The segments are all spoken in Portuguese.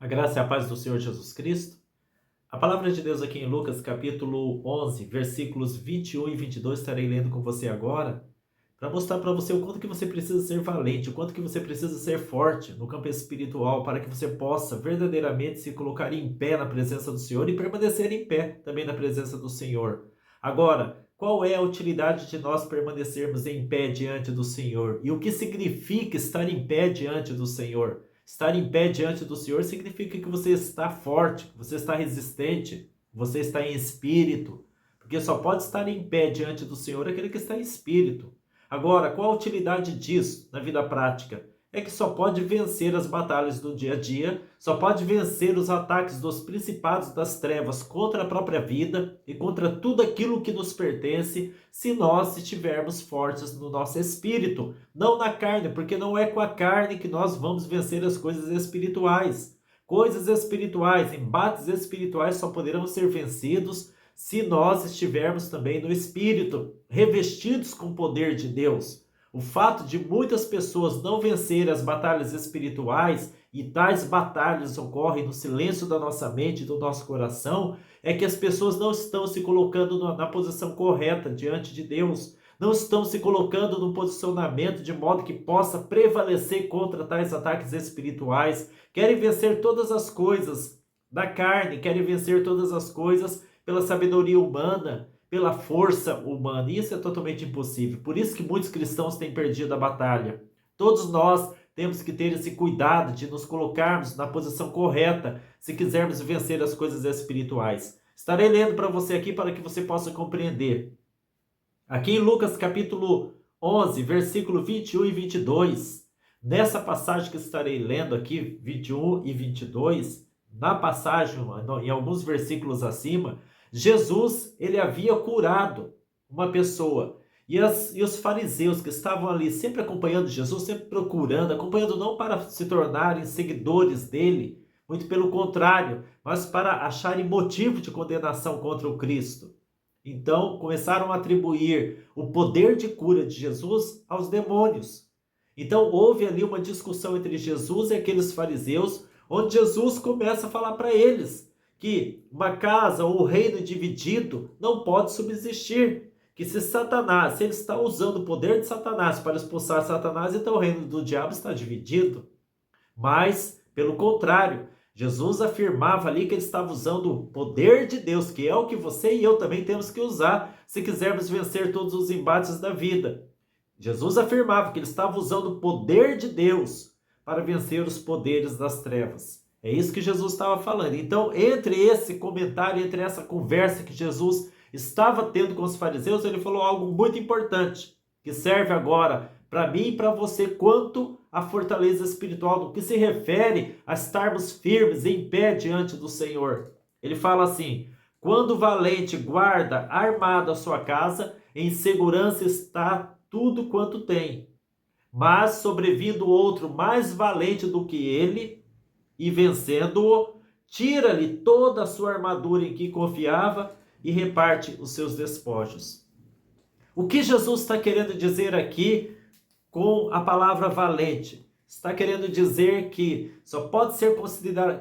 A graça e a paz do Senhor Jesus Cristo. A palavra de Deus aqui em Lucas capítulo 11, versículos 21 e 22, estarei lendo com você agora, para mostrar para você o quanto que você precisa ser valente, o quanto que você precisa ser forte no campo espiritual, para que você possa verdadeiramente se colocar em pé na presença do Senhor e permanecer em pé também na presença do Senhor. Agora, qual é a utilidade de nós permanecermos em pé diante do Senhor? E o que significa estar em pé diante do Senhor? Estar em pé diante do Senhor significa que você está forte, que você está resistente, você está em espírito. Porque só pode estar em pé diante do Senhor aquele que está em espírito. Agora, qual a utilidade disso na vida prática? É que só pode vencer as batalhas do dia a dia, só pode vencer os ataques dos principados das trevas contra a própria vida e contra tudo aquilo que nos pertence, se nós estivermos fortes no nosso espírito, não na carne, porque não é com a carne que nós vamos vencer as coisas espirituais. Coisas espirituais, embates espirituais só poderão ser vencidos se nós estivermos também no espírito, revestidos com o poder de Deus. O fato de muitas pessoas não vencerem as batalhas espirituais, e tais batalhas ocorrem no silêncio da nossa mente e do nosso coração, é que as pessoas não estão se colocando na posição correta diante de Deus, não estão se colocando no posicionamento de modo que possa prevalecer contra tais ataques espirituais, querem vencer todas as coisas da carne, querem vencer todas as coisas pela sabedoria humana, pela força humana. E isso é totalmente impossível. Por isso que muitos cristãos têm perdido a batalha. Todos nós temos que ter esse cuidado de nos colocarmos na posição correta se quisermos vencer as coisas espirituais. Estarei lendo para você aqui para que você possa compreender. Aqui em Lucas capítulo 11, versículo 21 e 22, nessa passagem que estarei lendo aqui, 21 e 22, na passagem, em alguns versículos acima, Jesus, ele havia curado uma pessoa. E os fariseus que estavam ali sempre acompanhando Jesus, sempre procurando, acompanhando não para se tornarem seguidores dele, muito pelo contrário, mas para acharem motivo de condenação contra o Cristo. Então, começaram a atribuir o poder de cura de Jesus aos demônios. Então, houve ali uma discussão entre Jesus e aqueles fariseus, onde Jesus começa a falar para eles que uma casa ou um reino dividido não pode subsistir. Que se Satanás, se ele está usando o poder de Satanás para expulsar Satanás, então o reino do diabo está dividido. Mas, pelo contrário, Jesus afirmava ali que ele estava usando o poder de Deus, que é o que você e eu também temos que usar se quisermos vencer todos os embates da vida. Jesus afirmava que ele estava usando o poder de Deus para vencer os poderes das trevas. É isso que Jesus estava falando. Então, entre esse comentário, entre essa conversa que Jesus estava tendo com os fariseus, ele falou algo muito importante, que serve agora para mim e para você quanto à fortaleza espiritual, no que se refere a estarmos firmes, em pé diante do Senhor. Ele fala assim: quando o valente guarda armado a sua casa, em segurança está tudo quanto tem. Mas sobrevindo outro mais valente do que ele, e vencendo-o, tira-lhe toda a sua armadura em que confiava e reparte os seus despojos. O que Jesus está querendo dizer aqui com a palavra valente? Está querendo dizer que só pode ser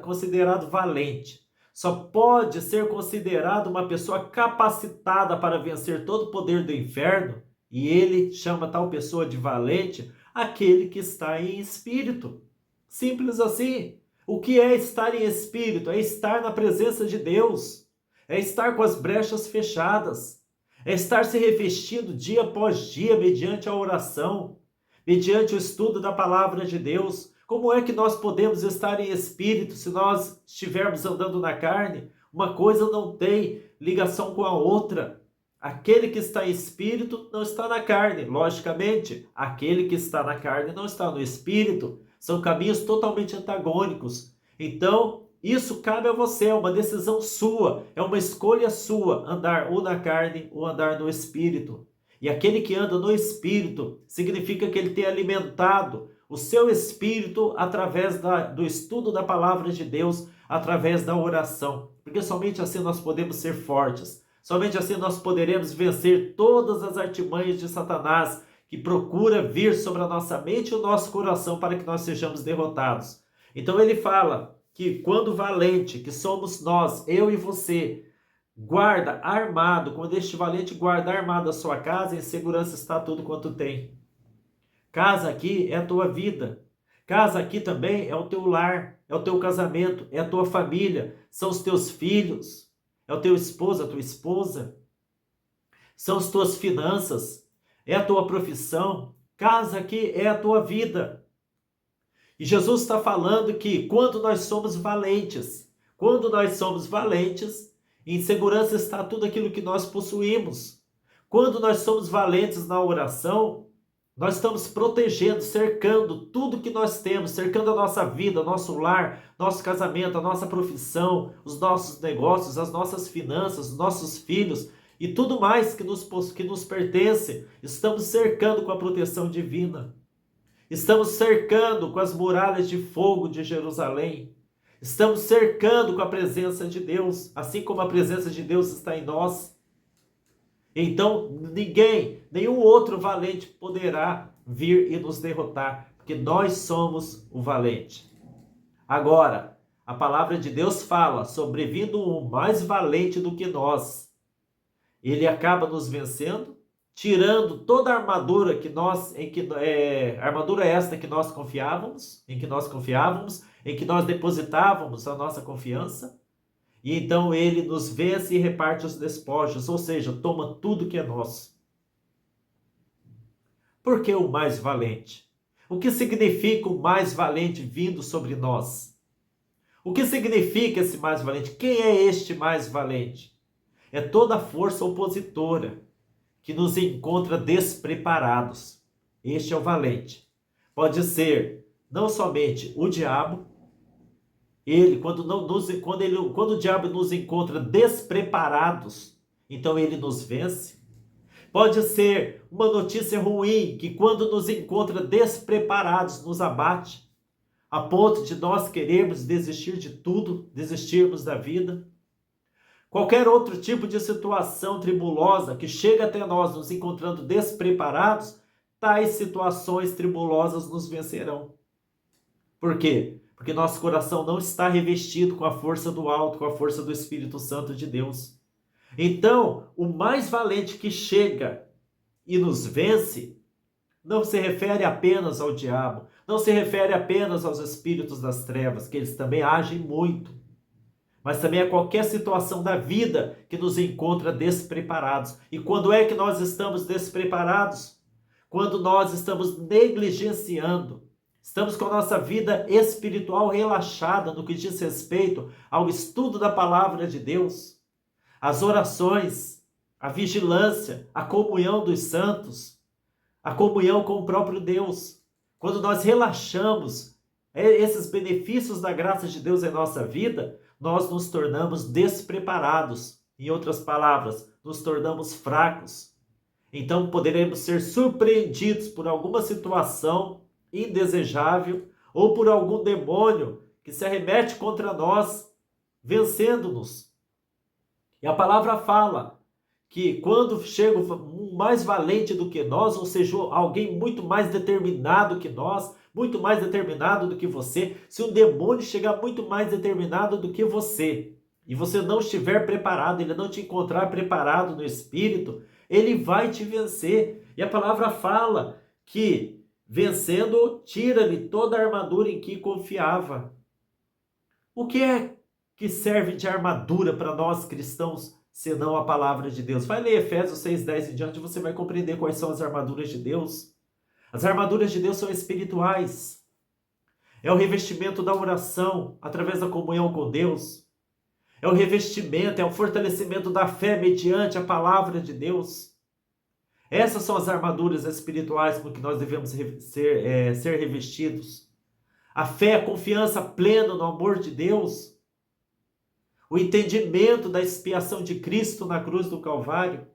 considerado valente, só pode ser considerado uma pessoa capacitada para vencer todo o poder do inferno, e ele chama tal pessoa de valente, aquele que está em espírito. Simples assim. O que é estar em espírito? É estar na presença de Deus, é estar com as brechas fechadas, é estar se revestindo dia após dia mediante a oração, mediante o estudo da palavra de Deus. Como é que nós podemos estar em espírito se nós estivermos andando na carne? Uma coisa não tem ligação com a outra. Aquele que está em espírito não está na carne, logicamente. Aquele que está na carne não está no espírito. São caminhos totalmente antagônicos. Então, isso cabe a você, é uma decisão sua, é uma escolha sua, andar ou na carne ou andar no espírito. E aquele que anda no espírito significa que ele tem alimentado o seu espírito através do estudo da palavra de Deus, através da oração. Porque somente assim nós podemos ser fortes. Somente assim nós poderemos vencer todas as artimanhas de Satanás, que procura vir sobre a nossa mente e o nosso coração para que nós sejamos derrotados. Então ele fala que quando valente, que somos nós, eu e você, guarda armado, quando este valente guarda armado a sua casa, em segurança está tudo quanto tem. Casa aqui é a tua vida. Casa aqui também é o teu lar, é o teu casamento, é a tua família, são os teus filhos, é o teu esposo, a tua esposa, são as tuas finanças, é a tua profissão. Casa aqui é a tua vida. E Jesus está falando que quando nós somos valentes, em segurança está tudo aquilo que nós possuímos. Quando nós somos valentes na oração, nós estamos protegendo, cercando tudo que nós temos, cercando a nossa vida, nosso lar, nosso casamento, a nossa profissão, os nossos negócios, as nossas finanças, os nossos filhos e tudo mais que nos pertence. Estamos cercando com a proteção divina. Estamos cercando com as muralhas de fogo de Jerusalém. Estamos cercando com a presença de Deus, assim como a presença de Deus está em nós. Então, nenhum outro valente poderá vir e nos derrotar, porque nós somos o valente. Agora, a palavra de Deus fala, sobrevindo um mais valente do que nós. Ele acaba nos vencendo, tirando toda a armadura armadura esta que nós confiávamos, em que nós depositávamos a nossa confiança. E então ele nos vence e reparte os despojos, ou seja, toma tudo que é nosso. Por que o mais valente? O que significa o mais valente vindo sobre nós? O que significa esse mais valente? Quem é este mais valente? É toda a força opositora que nos encontra despreparados. Este é o valente. Pode ser não somente o diabo, quando o diabo nos encontra despreparados, então ele nos vence. Pode ser uma notícia ruim, que quando nos encontra despreparados, nos abate, a ponto de nós querermos desistir de tudo, desistirmos da vida. Qualquer outro tipo de situação tribulosa que chega até nós, nos encontrando despreparados, tais situações tribulosas nos vencerão. Por quê? Porque nosso coração não está revestido com a força do alto, com a força do Espírito Santo de Deus. Então, o mais valente que chega e nos vence, não se refere apenas ao diabo, não se refere apenas aos espíritos das trevas, que eles também agem muito, mas também a qualquer situação da vida que nos encontra despreparados. E quando é que nós estamos despreparados? Quando nós estamos negligenciando, estamos com a nossa vida espiritual relaxada no que diz respeito ao estudo da palavra de Deus, as orações, a vigilância, a comunhão dos santos, a comunhão com o próprio Deus. Quando nós relaxamos esses benefícios da graça de Deus em nossa vida, nós nos tornamos despreparados. Em outras palavras, nos tornamos fracos. Então poderemos ser surpreendidos por alguma situação indesejável ou por algum demônio que se arremete contra nós, vencendo-nos. E a palavra fala que quando chega um mais valente do que nós, ou seja, alguém muito mais determinado que nós, muito mais determinado do que você, se um demônio chegar muito mais determinado do que você, e você não estiver preparado, ele não te encontrar preparado no espírito, ele vai te vencer. E a palavra fala que vencendo, tira-lhe toda a armadura em que confiava. O que é que serve de armadura para nós cristãos, senão a palavra de Deus? Vai ler Efésios 6:10 em diante, você vai compreender quais são as armaduras de Deus. As armaduras de Deus são espirituais. É o revestimento da oração, através da comunhão com Deus. É o revestimento, é o fortalecimento da fé mediante a palavra de Deus. Essas são as armaduras espirituais com que nós devemos ser revestidos. A fé, a confiança plena no amor de Deus. O entendimento da expiação de Cristo na cruz do Calvário.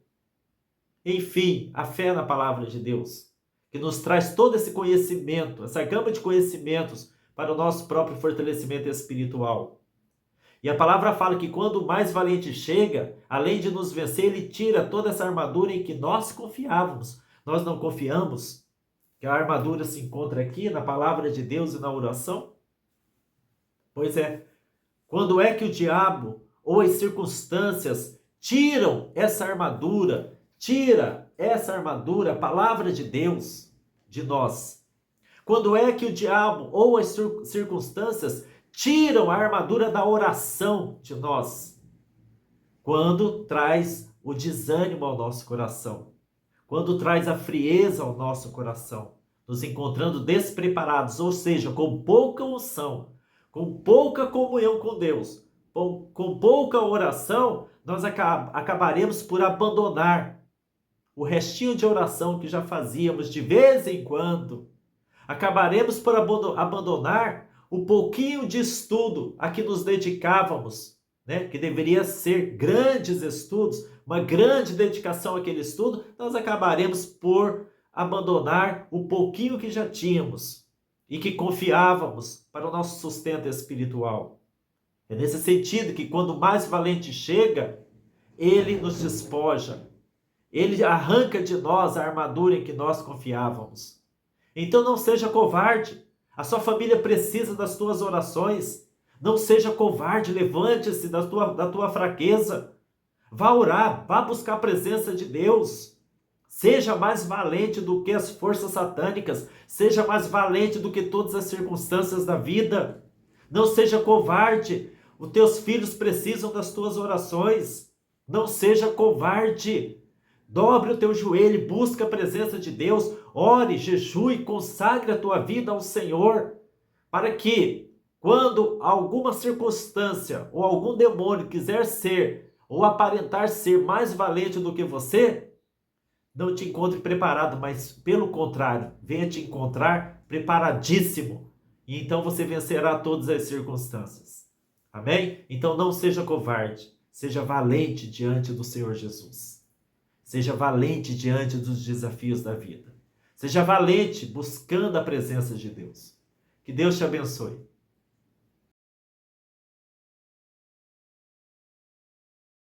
Enfim, a fé na palavra de Deus, que nos traz todo esse conhecimento, essa gama de conhecimentos para o nosso próprio fortalecimento espiritual. E a palavra fala que quando o mais valente chega, além de nos vencer, ele tira toda essa armadura em que nós confiávamos. Nós não confiamos que a armadura se encontra aqui na palavra de Deus e na oração? Pois é, Quando é que o diabo ou as circunstâncias tiram essa armadura, a palavra de Deus, de nós? Quando é que o diabo ou as circunstâncias tiram a armadura da oração de nós? Quando traz o desânimo ao nosso coração, quando traz a frieza ao nosso coração, nos encontrando despreparados, ou seja, com pouca unção, com pouca comunhão com Deus, com pouca oração, nós acabaremos por abandonar o restinho de oração que já fazíamos de vez em quando. Acabaremos por abandonar o pouquinho de estudo a que nos dedicávamos, né? Que deveria ser grandes estudos, uma grande dedicação àquele estudo. Nós acabaremos por abandonar o pouquinho que já tínhamos e que confiávamos para o nosso sustento espiritual. É nesse sentido que quando o mais valente chega, ele nos despoja, ele arranca de nós a armadura em que nós confiávamos. Então não seja covarde, a sua família precisa das tuas orações. Não seja covarde, levante-se da tua fraqueza. Vá orar, vá buscar a presença de Deus. Seja mais valente do que as forças satânicas. Seja mais valente do que todas as circunstâncias da vida. Não seja covarde. Os teus filhos precisam das tuas orações. Não seja covarde. Dobre o teu joelho, busca a presença de Deus. Ore, jejue, consagre a tua vida ao Senhor. Para que, quando alguma circunstância ou algum demônio quiser ser ou aparentar ser mais valente do que você, não te encontre preparado, mas pelo contrário, venha te encontrar preparadíssimo. E então você vencerá todas as circunstâncias. Amém? Então não seja covarde, seja valente diante do Senhor Jesus. Seja valente diante dos desafios da vida. Seja valente buscando a presença de Deus. Que Deus te abençoe.